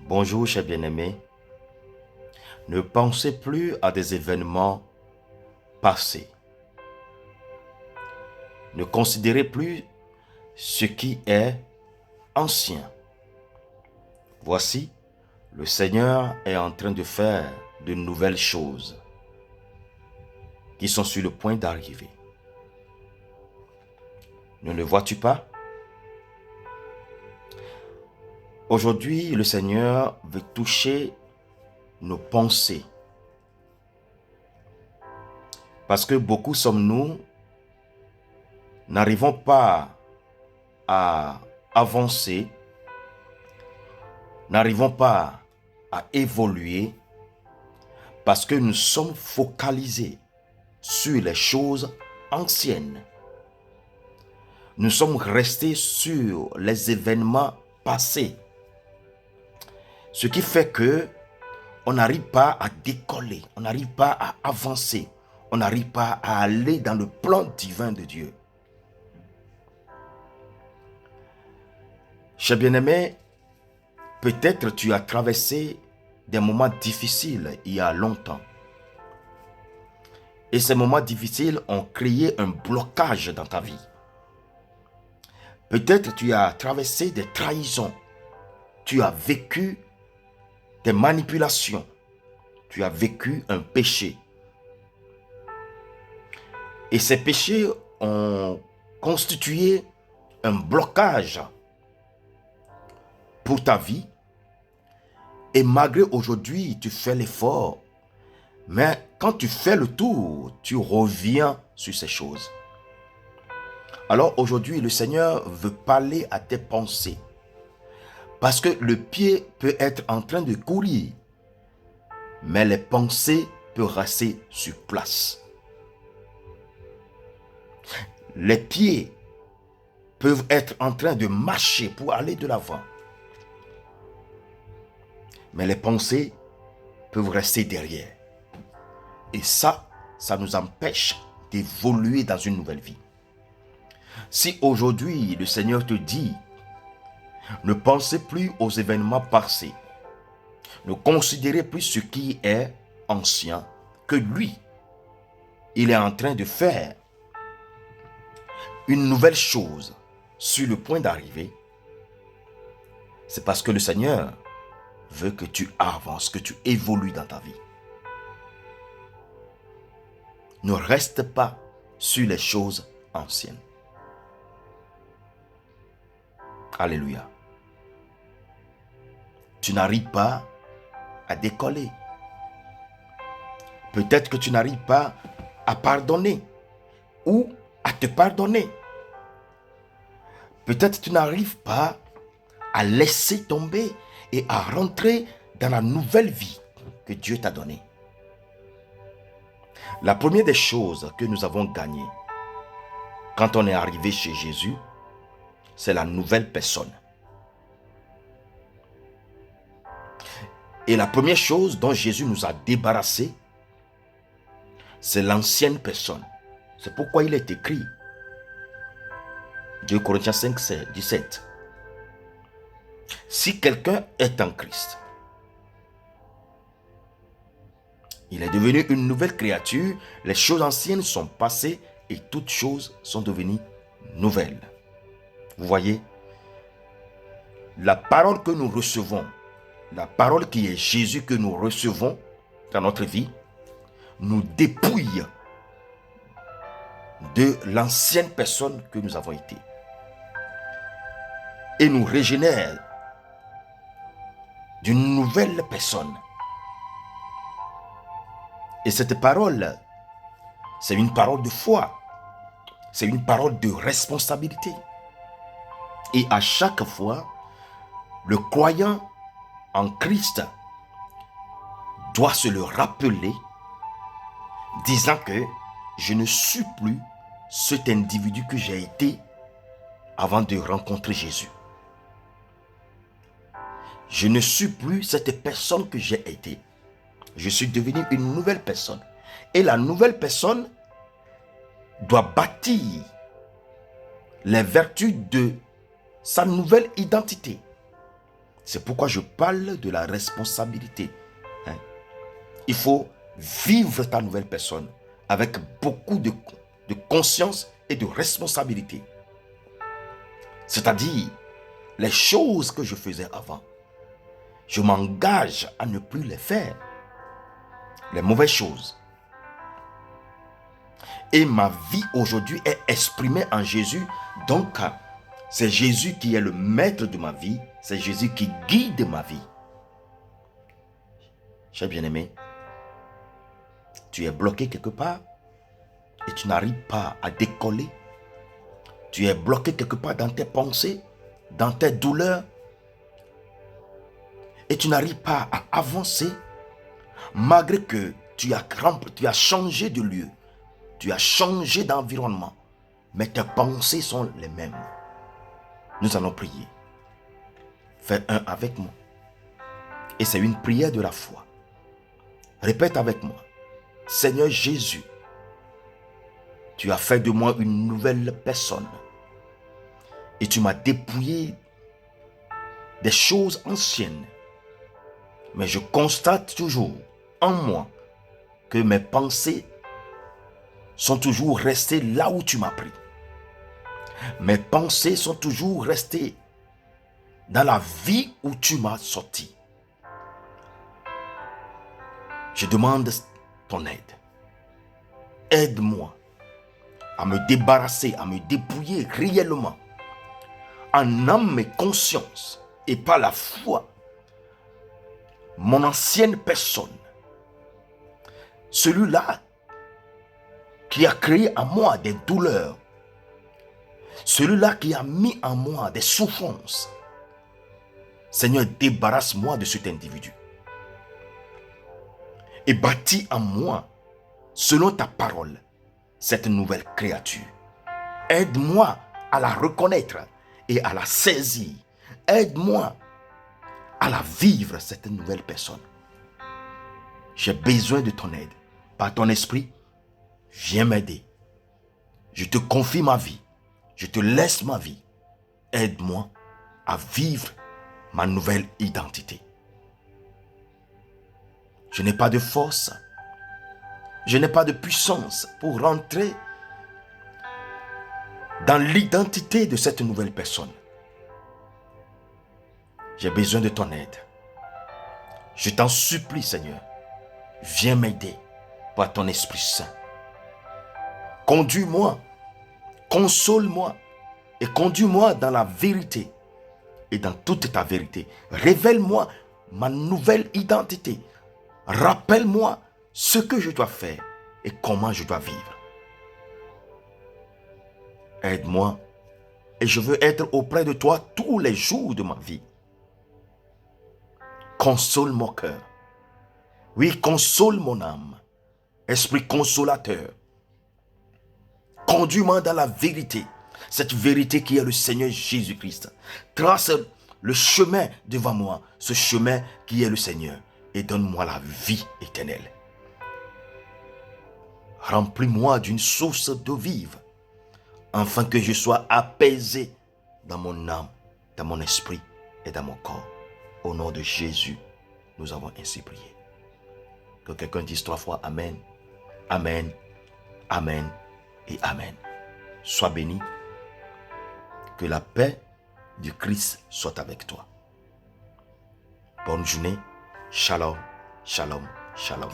Bonjour, chers bien-aimés. Ne pensez plus à des événements passés. Ne considérez plus ce qui est ancien. Voici, le Seigneur est en train de faire de nouvelles choses qui sont sur le point d'arriver. Ne le vois-tu pas? Aujourd'hui, le Seigneur veut toucher nos pensées. Parce que beaucoup sommes-nous, n'arrivons pas à avancer, n'arrivons pas à évoluer parce que nous sommes focalisés sur les choses anciennes. Nous sommes restés sur les événements passés. Ce qui fait que on n'arrive pas à décoller, on n'arrive pas à avancer, on n'arrive pas à aller dans le plan divin de Dieu. Cher bien-aimé, peut-être tu as traversé des moments difficiles il y a longtemps. Et ces moments difficiles ont créé un blocage dans ta vie. Peut-être tu as traversé des trahisons. Tu as vécu des manipulations. Tu as vécu un péché. Et ces péchés ont constitué un blocage pour ta vie. Et malgré aujourd'hui, tu fais l'effort. Mais quand tu fais le tour, tu reviens sur ces choses. Alors aujourd'hui, le Seigneur veut parler à tes pensées. Parce que le pied peut être en train de courir, mais les pensées peuvent rester sur place. Les pieds peuvent être en train de marcher pour aller de l'avant, mais les pensées peuvent rester derrière. Et ça nous empêche d'évoluer dans une nouvelle vie. Si aujourd'hui le Seigneur te dit, ne pensez plus aux événements passés, ne considérez plus ce qui est ancien, que lui, il est en train de faire une nouvelle chose sur le point d'arriver, c'est parce que le Seigneur veut que tu avances, que tu évolues dans ta vie. Ne reste pas sur les choses anciennes. Alléluia. Tu n'arrives pas à décoller. Peut-être que tu n'arrives pas à pardonner ou à te pardonner. Peut-être que tu n'arrives pas à laisser tomber et à rentrer dans la nouvelle vie que Dieu t'a donnée. La première des choses que nous avons gagnées quand on est arrivé chez Jésus, c'est la nouvelle personne. Et la première chose dont Jésus nous a débarrassés, c'est l'ancienne personne. C'est pourquoi il est écrit, 2 Corinthiens 5, 17. Si quelqu'un est en Christ, il est devenu une nouvelle créature, les choses anciennes sont passées et toutes choses sont devenues nouvelles. Vous voyez, la parole que nous recevons, la parole qui est Jésus que nous recevons dans notre vie, nous dépouille de l'ancienne personne que nous avons été et nous régénère d'une nouvelle personne. Et cette parole, c'est une parole de foi, c'est une parole de responsabilité. Et à chaque fois, le croyant en Christ doit se le rappeler, disant que je ne suis plus cet individu que j'ai été avant de rencontrer Jésus. Je ne suis plus cette personne que j'ai été. Je suis devenu une nouvelle personne. Et la nouvelle personne doit bâtir les vertus de sa nouvelle identité. C'est pourquoi je parle de la responsabilité. Hein. Il faut vivre ta nouvelle personne avec beaucoup de conscience et de responsabilité. C'est-à-dire, les choses que je faisais avant, je m'engage à ne plus les faire. Les mauvaises choses. Et ma vie aujourd'hui est exprimée en Jésus. Donc, c'est Jésus qui est le maître de ma vie. C'est Jésus qui guide ma vie. Cher bien-aimé, tu es bloqué quelque part et tu n'arrives pas à décoller. Tu es bloqué quelque part dans tes pensées, dans tes douleurs. Et tu n'arrives pas à avancer malgré que tu as changé de lieu. Tu as changé d'environnement. Mais tes pensées sont les mêmes. Nous allons prier. Fais un avec moi. Et c'est une prière de la foi. Répète avec moi. Seigneur Jésus, tu as fait de moi une nouvelle personne. Et tu m'as dépouillé des choses anciennes. Mais je constate toujours en moi que mes pensées sont toujours restées là où tu m'as pris. Mes pensées sont toujours restées dans la vie où tu m'as sorti. Je demande ton aide. Aide-moi à me débarrasser, à me dépouiller réellement, en âme et conscience, et par la foi, mon ancienne personne, celui-là qui a créé en moi des douleurs, celui-là qui a mis en moi des souffrances. Seigneur, débarrasse-moi de cet individu et bâtis en moi, selon ta parole, cette nouvelle créature. Aide-moi à la reconnaître et à la saisir. Aide-moi à la vivre, cette nouvelle personne. J'ai besoin de ton aide. Par ton esprit, viens m'aider. Je te confie ma vie. Je te laisse ma vie. Aide-moi à vivre ma nouvelle identité. Je n'ai pas de force. Je n'ai pas de puissance pour rentrer dans l'identité de cette nouvelle personne. J'ai besoin de ton aide. Je t'en supplie, Seigneur. Viens m'aider par ton Esprit Saint. Conduis-moi, console-moi et conduis-moi dans la vérité et dans toute ta vérité. Révèle-moi ma nouvelle identité. Rappelle-moi ce que je dois faire et comment je dois vivre. Aide-moi et je veux être auprès de toi tous les jours de ma vie. Console mon cœur. Oui, console mon âme. Esprit consolateur. Conduis-moi dans la vérité. Cette vérité qui est le Seigneur Jésus-Christ. Trace le chemin devant moi. Ce chemin qui est le Seigneur. Et donne-moi la vie éternelle. Remplis-moi d'une source d'eau vive. Afin que je sois apaisé dans mon âme, dans mon esprit et dans mon corps. Au nom de Jésus, nous avons ainsi prié. Que quelqu'un dise 3 fois Amen, Amen, Amen et Amen. Sois béni. Que la paix du Christ soit avec toi. Bonne journée. Shalom, shalom, shalom.